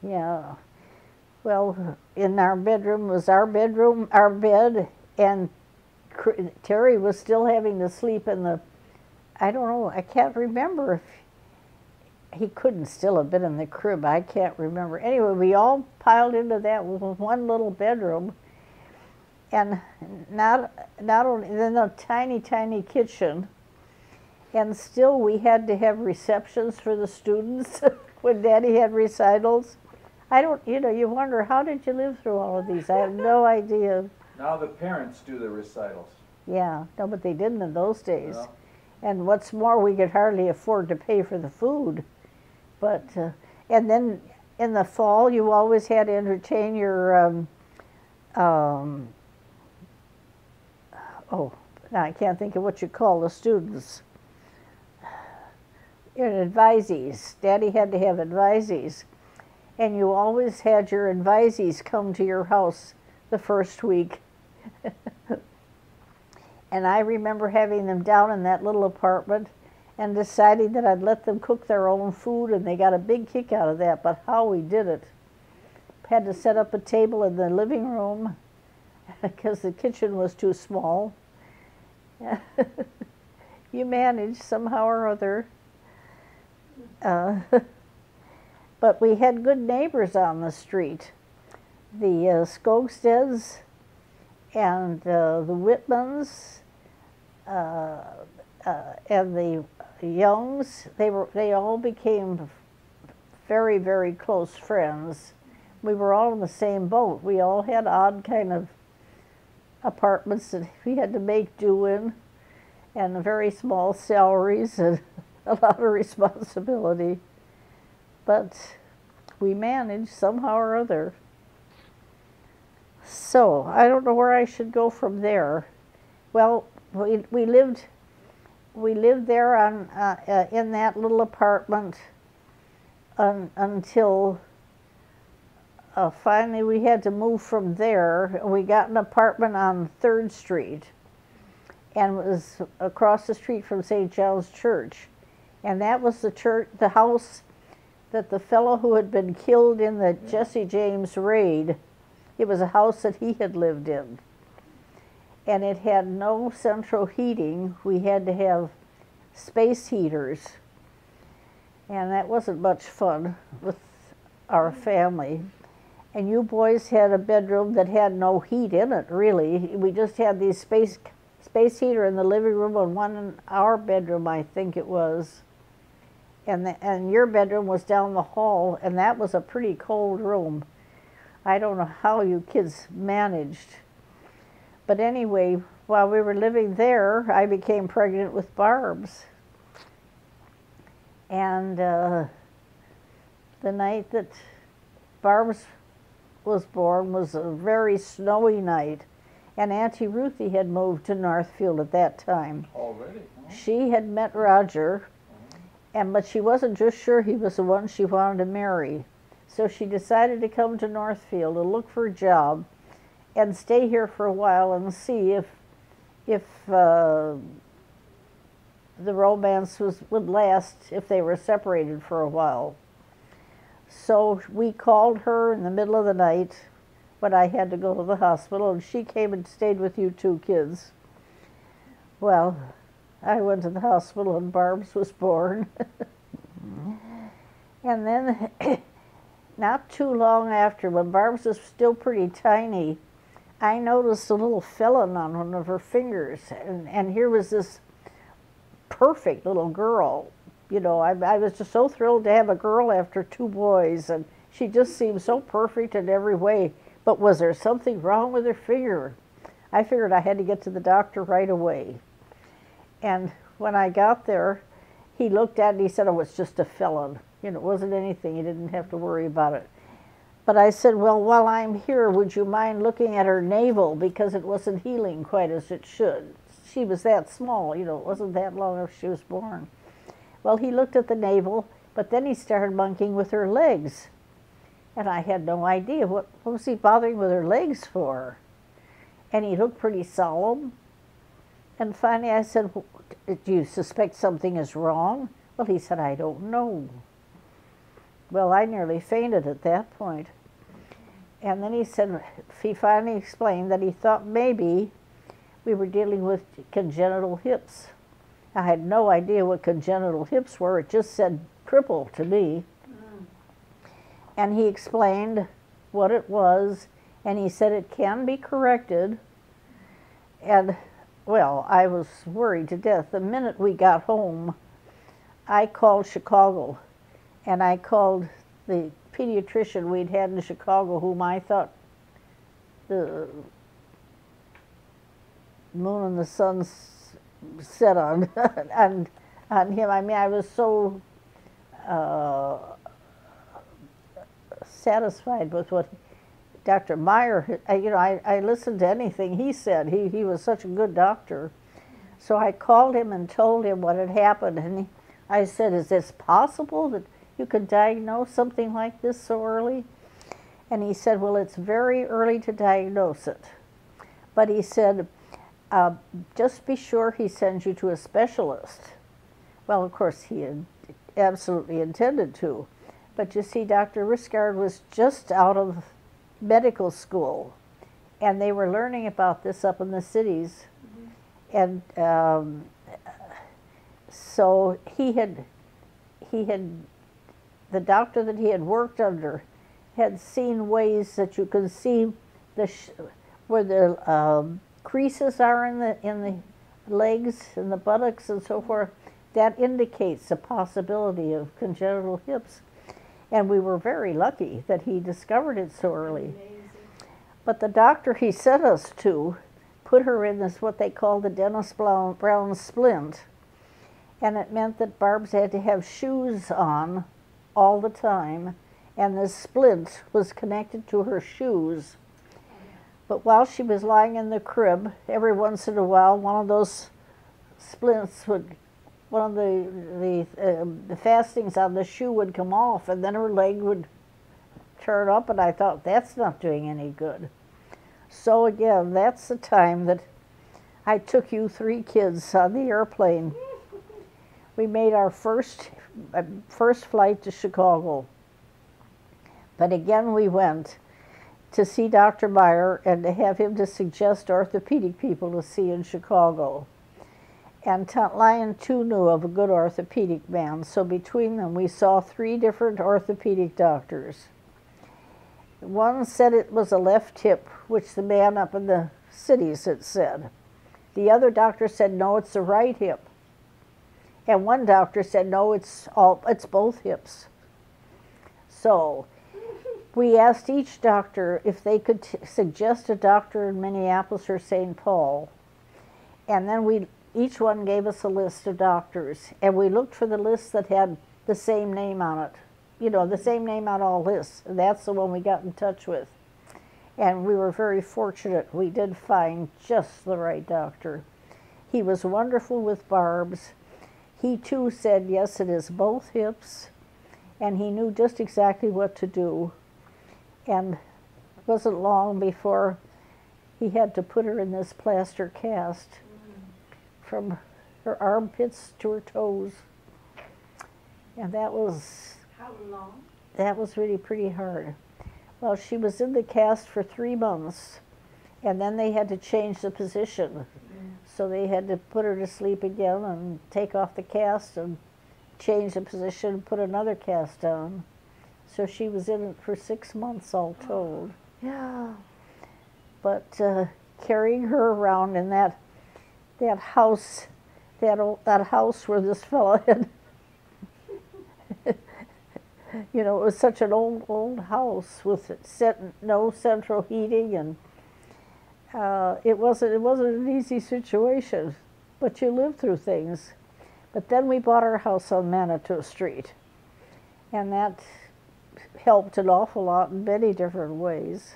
Yeah. Well, in our bedroom was our bedroom, our bed, and Terry was still having to sleep in the, I don't know, I can't remember if he couldn't still have been in the crib. I can't remember. Anyway, we all piled into that one little bedroom, and not only then a tiny, tiny kitchen, and still we had to have receptions for the students when Daddy had recitals. I don't, you wonder, how did you live through all of these? I have no idea. Now the parents do the recitals. Yeah, no, but they didn't in those days. Yeah. And what's more, we could hardly afford to pay for the food. But, and then in the fall, you always had to entertain your, oh, now I can't think of what you call the students. Advisees. Daddy had to have advisees. And you always had your advisees come to your house the first week. And I remember having them down in that little apartment and deciding that I'd let them cook their own food, and they got a big kick out of that, but how we did it. Had to set up a table in the living room because the kitchen was too small. You managed somehow or other. But we had good neighbors on the street. The Skogsteds and the Whitmans and the Youngs, they all became very, very close friends. We were all in the same boat. We all had odd kind of apartments that we had to make do in, and very small salaries and a lot of responsibility. But we managed somehow or other. So I don't know where I should go from there. Well, we lived there on in that little apartment until finally we had to move from there. We got an apartment on 3rd Street, and it was across the street from St. John's Church, and that was the house that the fellow who had been killed in the Jesse James raid, it was a house that he had lived in. And it had no central heating. We had to have space heaters. And that wasn't much fun with our family. And you boys had a bedroom that had no heat in it, really. We just had these space heater in the living room and one in our bedroom, I think it was. And your bedroom was down the hall, and that was a pretty cold room. I don't know how you kids managed. But anyway, while we were living there, I became pregnant with Barb's. And the night that Barb's was born was a very snowy night. And Auntie Ruthie had moved to Northfield at that time. Already? Huh? She had met Roger, but she wasn't just sure he was the one she wanted to marry. So she decided to come to Northfield to look for a job and stay here for a while and see if the romance would last if they were separated for a while. So we called her in the middle of the night when I had to go to the hospital, and she came and stayed with you 2 kids. Well, I went to the hospital and Barb's was born. And then not too long after, when Barb's was still pretty tiny, I noticed a little felon on one of her fingers, and here was this perfect little girl. You know, I was just so thrilled to have a girl after 2 boys, and she just seemed so perfect in every way. But was there something wrong with her finger? I figured I had to get to the doctor right away. And when I got there, he looked at it and he said, oh, it's just a felon. You know, it wasn't anything. You didn't have to worry about it. But I said, well, while I'm here, would you mind looking at her navel, because it wasn't healing quite as it should. She was that small, you know, it wasn't that long after she was born. Well, he looked at the navel, but then he started monkeying with her legs. And I had no idea. What was he bothering with her legs for? And he looked pretty solemn. And finally I said, well, do you suspect something is wrong? Well, he said, I don't know. Well, I nearly fainted at that point. And then he said, he finally explained that he thought maybe we were dealing with congenital hips. I had no idea what congenital hips were. It just said cripple to me. And he explained what it was, and he said it can be corrected. And, well, I was worried to death. The minute we got home, I called Chicago, and I called the pediatrician we'd had in Chicago, whom I thought the moon and the sun set on, on him. I mean, I was so satisfied with what Dr. Meyer, I listened to anything he said. He was such a good doctor. So I called him and told him what had happened, and I said, is this possible that you could diagnose something like this so early? And he said, well, it's very early to diagnose it. But he said, just be sure he sends you to a specialist. Well, of course, he had absolutely intended to. But you see, Dr. Risgaard was just out of medical school, and they were learning about this up in the cities. And so the doctor that he had worked under had seen ways that you can see where the creases are in the legs and the buttocks and so forth. That indicates a possibility of congenital hips. And we were very lucky that he discovered it so early. Amazing. But the doctor he sent us to put her in this, what they call the Dennis Brown splint. And it meant that Barb's had to have shoes on all the time, and this splint was connected to her shoes. But while she was lying in the crib, every once in a while, one of those splints would, one of the fastenings on the shoe would come off, and then her leg would turn up, and I thought, that's not doing any good. So again, that's the time that I took you 3 kids on the airplane. We made our first flight to Chicago. But again, we went to see Dr. Meyer and to have him to suggest orthopedic people to see in Chicago. And Aunt Lyon, too, knew of a good orthopedic man, so between them we saw 3 different orthopedic doctors. One said it was a left hip, which the man up in the cities had said. The other doctor said, no, it's the right hip. And one doctor said, no, it's both hips. So we asked each doctor if they could suggest a doctor in Minneapolis or St. Paul. And then each one gave us a list of doctors. And we looked for the list that had the same name on it. You know, the same name on all lists. And that's the one we got in touch with. And we were very fortunate. We did find just the right doctor. He was wonderful with Barb's. He too said, yes, it is both hips. And he knew just exactly what to do. And it wasn't long before he had to put her in this plaster cast from her armpits to her toes. And that was... How long? That was really pretty hard. Well, she was in the cast for 3 months, and then they had to change the position. So they had to put her to sleep again and take off the cast and change the position and put another cast on. So she was in it for 6 months all told. Yeah. But carrying her around in that house, that house where this fellow had, you know, it was such an old house with no central heating, and it wasn't an easy situation, but you live through things. But then we bought our house on Manitou Street, and that helped an awful lot in many different ways.